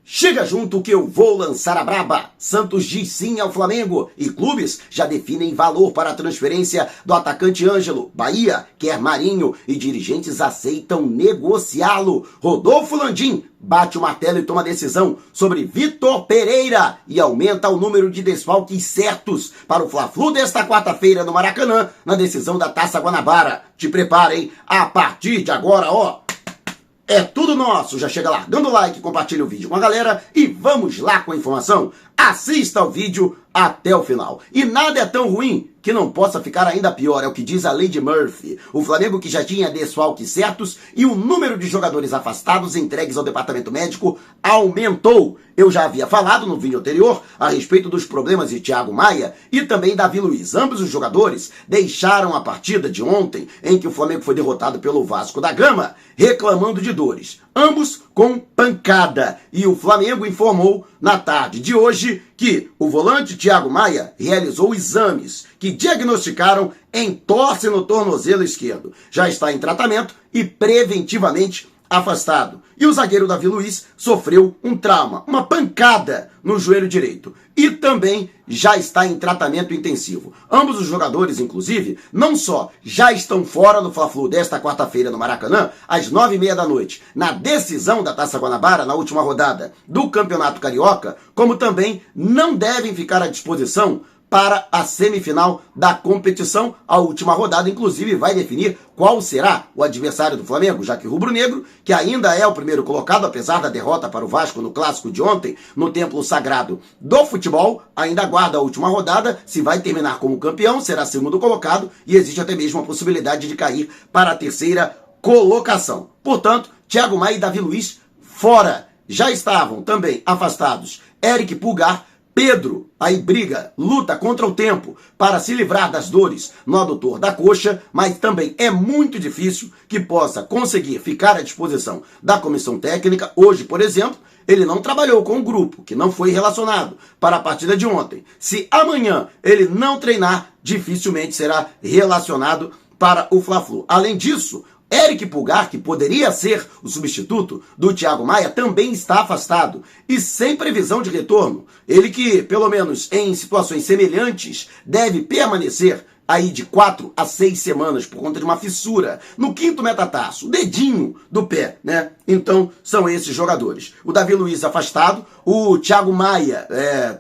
Chega junto que eu vou lançar a braba. Santos diz sim ao Flamengo e clubes já definem valor para a transferência do atacante Ângelo. Bahia quer Marinho e dirigentes aceitam negociá-lo. Rodolfo Landim bate o martelo e toma decisão sobre Vitor Pereira e aumenta o número de desfalques certos para o Fla-Flu desta quarta-feira no Maracanã, na decisão da Taça Guanabara. Te preparem, a partir de agora, é tudo nosso. Já chega lá, dando like, compartilha o vídeo com a galera e vamos lá com a informação. Assista ao vídeo até o final. E nada é tão ruim que não possa ficar ainda pior, é o que diz a Lady Murphy. O Flamengo, que já tinha desfalques certos e o número de jogadores afastados entregues ao departamento médico aumentou. Eu já havia falado no vídeo anterior a respeito dos problemas de Thiago Maia e também Davi Luiz. Ambos os jogadores deixaram a partida de ontem, em que o Flamengo foi derrotado pelo Vasco da Gama, reclamando de dores. Ambos com pancada. E o Flamengo informou na tarde de hoje que o volante Thiago Maia realizou exames que diagnosticaram entorse no tornozelo esquerdo. Já está em tratamento e preventivamente afastado. E o zagueiro Davi Luiz sofreu um trauma, uma pancada no joelho direito. E também já está em tratamento intensivo. Ambos os jogadores, inclusive, não só já estão fora do Fla-Flu desta quarta-feira no Maracanã, às 9h30 da noite, na decisão da Taça Guanabara, na última rodada do Campeonato Carioca, como também não devem ficar à disposição para a semifinal da competição. A última rodada, inclusive, vai definir qual será o adversário do Flamengo, já que o rubro-negro, que ainda é o primeiro colocado, apesar da derrota para o Vasco no clássico de ontem, no templo sagrado do futebol, ainda aguarda a última rodada. Se vai terminar como campeão, será segundo colocado e existe até mesmo a possibilidade de cair para a terceira colocação. Portanto, Thiago Maia e Davi Luiz fora. Já estavam também afastados Eric Pulgar. Pedro aí luta contra o tempo para se livrar das dores no adutor da coxa, mas também é muito difícil que possa conseguir ficar à disposição da comissão técnica. Hoje, por exemplo, ele não trabalhou com o grupo, que não foi relacionado para a partida de ontem. Se amanhã ele não treinar, dificilmente será relacionado para o Fla-Flu. Além disso, Eric Pulgar, que poderia ser o substituto do Thiago Maia, também está afastado e sem previsão de retorno. Ele que, pelo menos em situações semelhantes, deve permanecer aí de 4 a 6 semanas por conta de uma fissura no quinto metatarso, o dedinho do pé, né? Então, são esses jogadores. O Davi Luiz afastado, o Thiago Maia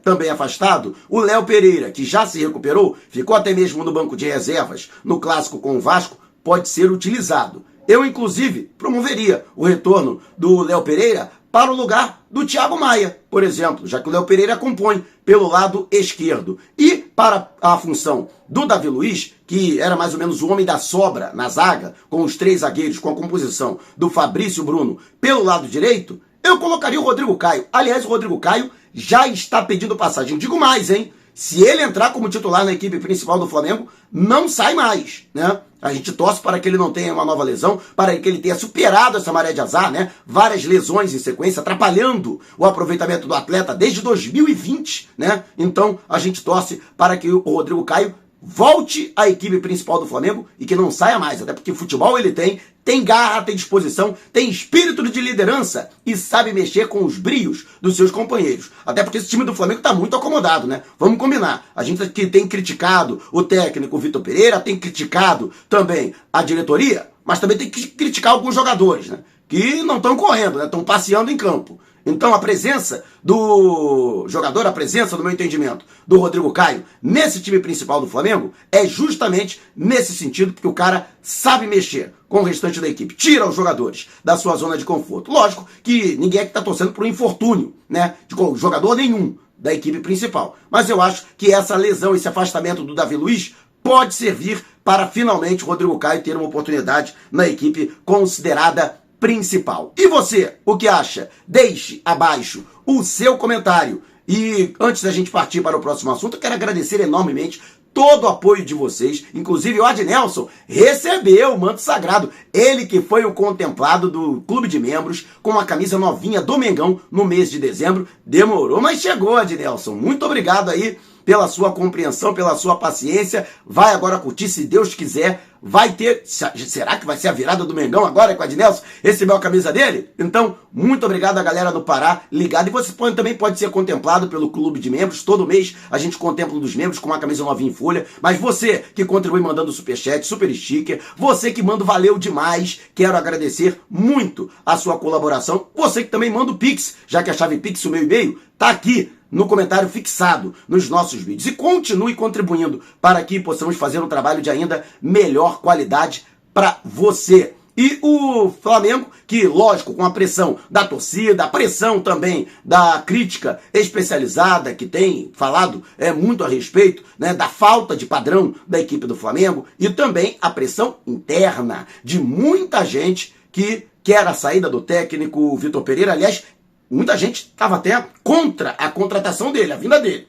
também afastado, o Léo Pereira, que já se recuperou, ficou até mesmo no banco de reservas no clássico com o Vasco, pode ser utilizado. Eu, inclusive, promoveria o retorno do Léo Pereira para o lugar do Thiago Maia, por exemplo, já que o Léo Pereira compõe pelo lado esquerdo. E para a função do Davi Luiz, que era mais ou menos o homem da sobra na zaga, com os 3 zagueiros, com a composição do Fabrício Bruno pelo lado direito, eu colocaria o Rodrigo Caio. Aliás, o Rodrigo Caio já está pedindo passagem. Digo mais, hein? Se ele entrar como titular na equipe principal do Flamengo, não sai mais, né? A gente torce para que ele não tenha uma nova lesão, para que ele tenha superado essa maré de azar, né? Várias lesões em sequência, atrapalhando o aproveitamento do atleta desde 2020, né? Então, a gente torce para que o Rodrigo Caio volte à equipe principal do Flamengo e que não saia mais, até porque futebol ele tem garra, tem disposição, tem espírito de liderança e sabe mexer com os brios dos seus companheiros. Até porque esse time do Flamengo está muito acomodado, né? Vamos combinar. A gente que tem criticado o técnico Vitor Pereira, tem criticado também a diretoria, mas também tem que criticar alguns jogadores, né? Que não estão correndo, né? Estão passeando em campo. Então a presença do jogador, a presença, no meu entendimento, do Rodrigo Caio nesse time principal do Flamengo é justamente nesse sentido, porque o cara sabe mexer com o restante da equipe, tira os jogadores da sua zona de conforto. Lógico que ninguém é que está torcendo por um infortúnio, né, de jogador nenhum da equipe principal. Mas eu acho que essa lesão, esse afastamento do Davi Luiz pode servir para finalmente o Rodrigo Caio ter uma oportunidade na equipe considerada principal. E você, o que acha? Deixe abaixo o seu comentário. E antes da gente partir para o próximo assunto, eu quero agradecer enormemente todo o apoio de vocês. Inclusive o Adnelson recebeu o manto sagrado. Ele que foi o contemplado do clube de membros com uma camisa novinha do Mengão no mês de dezembro. Demorou, mas chegou, Adnelson. Muito obrigado aí pela sua compreensão, pela sua paciência. Vai agora curtir, se Deus quiser. Vai ter... Será que vai ser a virada do Mengão agora com a Adnelson? Recebeu a camisa dele? Então, muito obrigado a galera do Pará ligado. E você também pode ser contemplado pelo clube de membros. Todo mês a gente contempla um dos membros com uma camisa novinha em folha. Mas você que contribui mandando superchat, super sticker, você que manda valeu demais. Quero agradecer muito a sua colaboração. Você que também manda o Pix, já que a chave Pix, o meu e-mail, tá aqui no comentário fixado nos nossos vídeos. E continue contribuindo para que possamos fazer um trabalho de ainda melhor qualidade para você. E o Flamengo, que lógico, com a pressão da torcida, a pressão também da crítica especializada, que tem falado muito a respeito, né, da falta de padrão da equipe do Flamengo, e também a pressão interna de muita gente que quer a saída do técnico Vitor Pereira. Aliás, muita gente estava até contra a contratação dele, a vinda dele,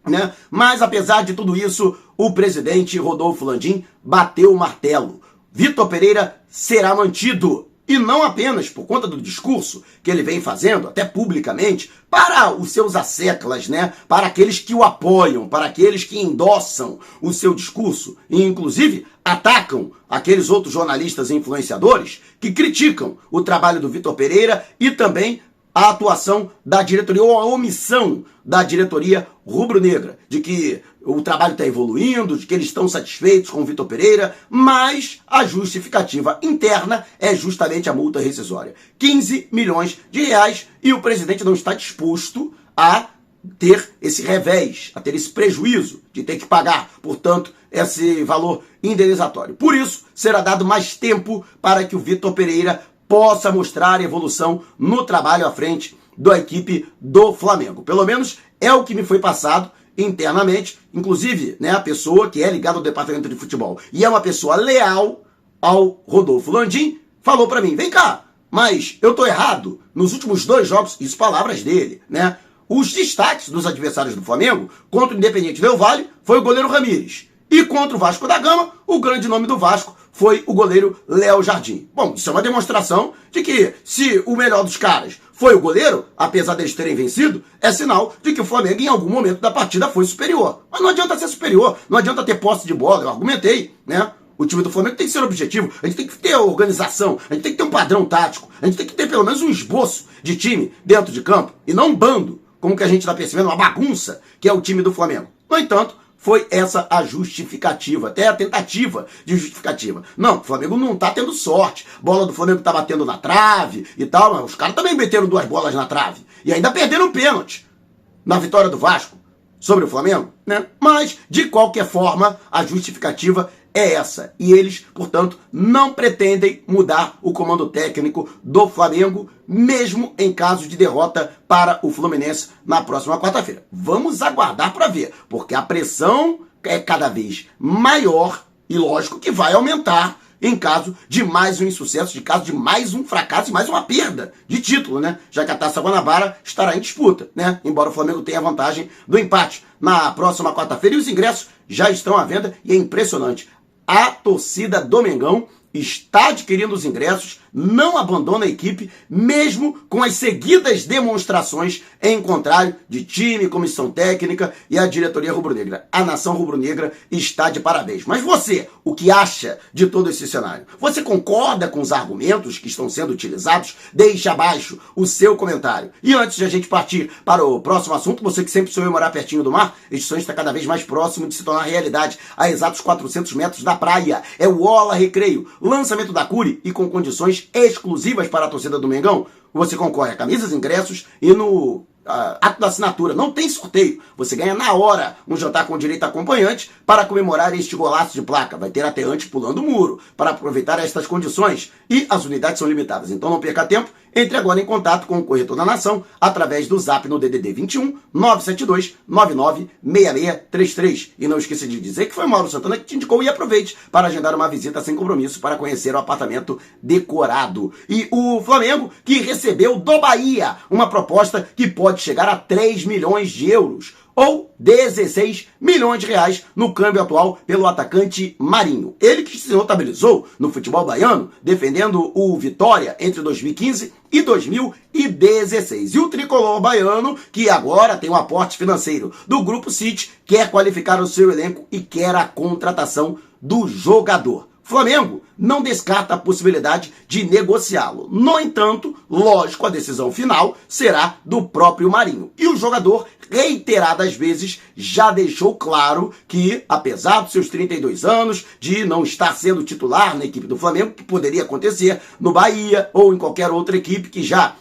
né? Mas apesar de tudo isso, o presidente Rodolfo Landim bateu o martelo. Vitor Pereira será mantido. E não apenas por conta do discurso que ele vem fazendo, até publicamente, para os seus asseclas, né? Para aqueles que o apoiam, para aqueles que endossam o seu discurso e, inclusive, atacam aqueles outros jornalistas e influenciadores que criticam o trabalho do Vitor Pereira e também a atuação da diretoria ou a omissão da diretoria rubro-negra, de que o trabalho está evoluindo, de que eles estão satisfeitos com o Vitor Pereira, mas a justificativa interna é justamente a multa rescisória. 15 milhões de reais e o presidente não está disposto a ter esse revés, a ter esse prejuízo de ter que pagar, portanto, esse valor indenizatório. Por isso, será dado mais tempo para que o Vitor Pereira possa mostrar evolução no trabalho à frente da equipe do Flamengo. Pelo menos é o que me foi passado internamente, inclusive, né, a pessoa que é ligada ao departamento de futebol e é uma pessoa leal ao Rodolfo Landim, falou para mim, vem cá, mas eu tô errado, nos últimos 2 jogos, isso palavras dele, né, os destaques dos adversários do Flamengo contra o Independiente Del Valle foi o goleiro Ramírez. E contra o Vasco da Gama, o grande nome do Vasco foi o goleiro Léo Jardim. Bom, isso é uma demonstração de que se o melhor dos caras foi o goleiro, apesar deles terem vencido, é sinal de que o Flamengo em algum momento da partida foi superior. Mas não adianta ser superior, não adianta ter posse de bola, eu argumentei, né? O time do Flamengo tem que ser objetivo, a gente tem que ter organização, a gente tem que ter um padrão tático, a gente tem que ter pelo menos um esboço de time dentro de campo e não um bando, como que a gente está percebendo, uma bagunça que é o time do Flamengo. No entanto, foi essa a justificativa, até a tentativa de justificativa. Não, o Flamengo não tá tendo sorte. Bola do Flamengo tá batendo na trave e tal, mas os caras também meteram 2 bolas na trave. E ainda perderam um pênalti na vitória do Vasco sobre o Flamengo, né? Mas, de qualquer forma, a justificativa é essa. E eles, portanto, não pretendem mudar o comando técnico do Flamengo, mesmo em caso de derrota para o Fluminense na próxima quarta-feira. Vamos aguardar para ver, porque a pressão é cada vez maior e lógico que vai aumentar em caso de mais um insucesso, de caso de mais um fracasso e mais uma perda de título, né? Já que a Taça Guanabara estará em disputa, né? Embora o Flamengo tenha a vantagem do empate na próxima quarta-feira e os ingressos já estão à venda e é impressionante. A torcida do Mengão está adquirindo os ingressos, não abandona a equipe, mesmo com as seguidas demonstrações em contrário de time, comissão técnica e a diretoria rubro-negra. A nação rubro-negra está de parabéns. Mas você, o que acha de todo esse cenário? Você concorda com os argumentos que estão sendo utilizados? Deixe abaixo o seu comentário. E antes de a gente partir para o próximo assunto, você que sempre sonhou morar pertinho do mar, este sonho está cada vez mais próximo de se tornar realidade, a exatos 400 metros da praia. É o Ola Recreio, lançamento da Curi e com condições exclusivas para a torcida do Mengão. Você concorre a camisas, ingressos e no ato da assinatura. Não tem sorteio. Você ganha na hora um jantar com direito a acompanhante para comemorar este golaço de placa. Vai ter até antes pulando o muro para aproveitar estas condições. E as unidades são limitadas. Então não perca tempo. Entre agora em contato com o Corretor da Nação através do zap no DDD 21 972 99 6633. E não esqueça de dizer que foi Mauro Santana que te indicou e aproveite para agendar uma visita sem compromisso para conhecer o apartamento decorado. E o Flamengo que recebeu do Bahia uma proposta que pode chegar a 3 milhões de euros. ou 16 milhões de reais no câmbio atual pelo atacante Marinho. Ele que se notabilizou no futebol baiano, defendendo o Vitória entre 2015 e 2016. E o tricolor baiano, que agora tem um aporte financeiro do Grupo City, quer qualificar o seu elenco e quer a contratação do jogador. Flamengo não descarta a possibilidade de negociá-lo. No entanto, lógico, a decisão final será do próprio Marinho. E o jogador, reiteradas vezes, já deixou claro que, apesar dos seus 32 anos, de não estar sendo titular na equipe do Flamengo, que poderia acontecer no Bahia ou em qualquer outra equipe que já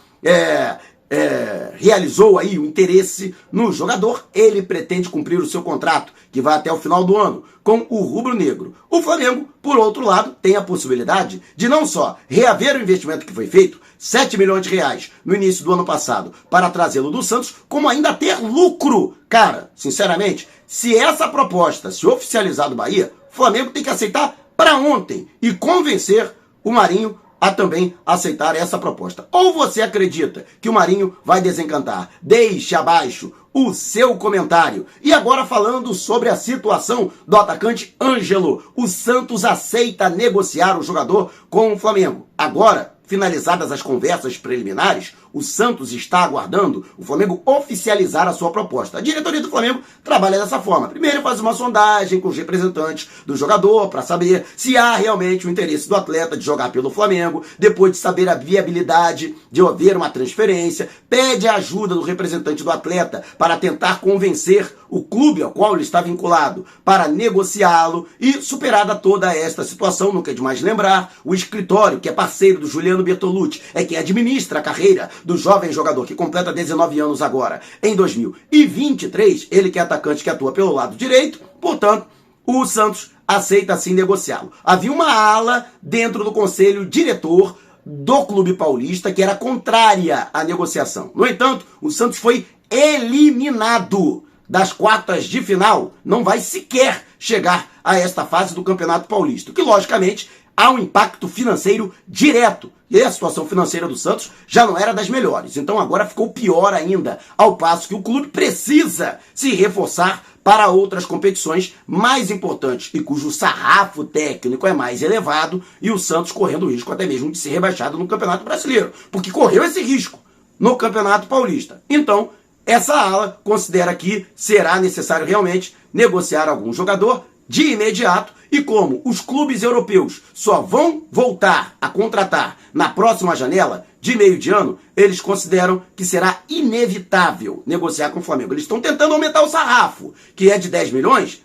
realizou aí o interesse no jogador, ele pretende cumprir o seu contrato, que vai até o final do ano, com o rubro-negro. O Flamengo, por outro lado, tem a possibilidade de não só reaver o investimento que foi feito, 7 milhões de reais no início do ano passado, para trazê-lo do Santos, como ainda ter lucro. Cara, sinceramente, se essa proposta se oficializar do Bahia, o Flamengo tem que aceitar para ontem e convencer o Marinho a também aceitar essa proposta. Ou você acredita que o Marinho vai desencantar? Deixe abaixo o seu comentário. E agora falando sobre a situação do atacante Ângelo. O Santos aceita negociar o jogador com o Flamengo. Agora, finalizadas as conversas preliminares, o Santos está aguardando o Flamengo oficializar a sua proposta. A diretoria do Flamengo trabalha dessa forma. Primeiro faz uma sondagem com os representantes do jogador para saber se há realmente o interesse do atleta de jogar pelo Flamengo. Depois de saber a viabilidade de haver uma transferência, pede a ajuda do representante do atleta para tentar convencer o clube ao qual ele está vinculado para negociá-lo. E superada toda esta situação, nunca é demais lembrar, o escritório, que é parceiro do Juliano Bertolucci, é quem administra a carreira do jovem jogador que completa 19 anos agora, em 2023, ele que é atacante que atua pelo lado direito, portanto, o Santos aceita sim negociá-lo. Havia uma ala dentro do conselho diretor do Clube Paulista que era contrária à negociação. No entanto, o Santos foi eliminado das quartas de final, não vai sequer chegar a esta fase do Campeonato Paulista, que logicamente há um impacto financeiro direto. E a situação financeira do Santos já não era das melhores. Então agora ficou pior ainda, ao passo que o clube precisa se reforçar para outras competições mais importantes e cujo sarrafo técnico é mais elevado, e o Santos correndo o risco até mesmo de ser rebaixado no Campeonato Brasileiro, porque correu esse risco no Campeonato Paulista. Então, essa ala considera que será necessário realmente negociar algum jogador de imediato, e como os clubes europeus só vão voltar a contratar na próxima janela de meio de ano, eles consideram que será inevitável negociar com o Flamengo. Eles estão tentando aumentar o sarrafo, que é de 10 milhões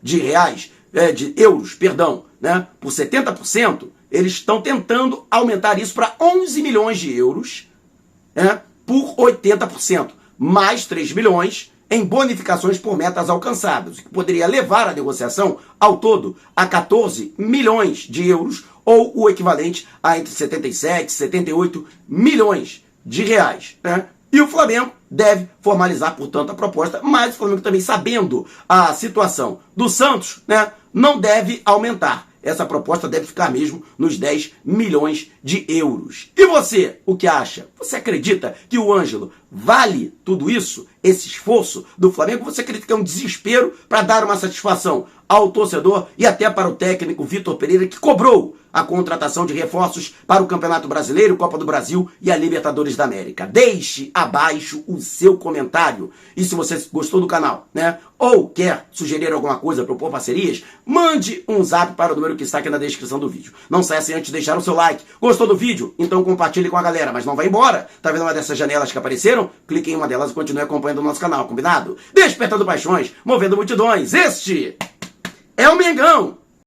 de euros, por 70%, eles estão tentando aumentar isso para 11 milhões de euros, por 80%, mais 3 milhões em bonificações por metas alcançadas, o que poderia levar a negociação ao todo a 14 milhões de euros, ou o equivalente a entre 77 e 78 milhões de reais. E o Flamengo deve formalizar, portanto, a proposta, mas o Flamengo também, sabendo a situação do Santos, não deve aumentar. Essa proposta deve ficar mesmo nos 10 milhões de euros. E você, o que acha? Você acredita que o Ângelo vale tudo isso? Esse esforço do Flamengo? Você acredita que é um desespero para dar uma satisfação ao torcedor e até para o técnico Vitor Pereira, que cobrou a contratação de reforços para o Campeonato Brasileiro, Copa do Brasil e a Libertadores da América? Deixe abaixo o seu comentário. E se você gostou do canal, ou quer sugerir alguma coisa, propor parcerias, mande um zap para o número que está aqui na descrição do vídeo. Não saia sem antes de deixar o seu like. Gostou do vídeo? Então compartilhe com a galera, mas não vai embora. Tá vendo uma dessas janelas que apareceram? Clique em uma delas e continue acompanhando o nosso canal, combinado? Despertando paixões, movendo multidões. Este é o Mengão!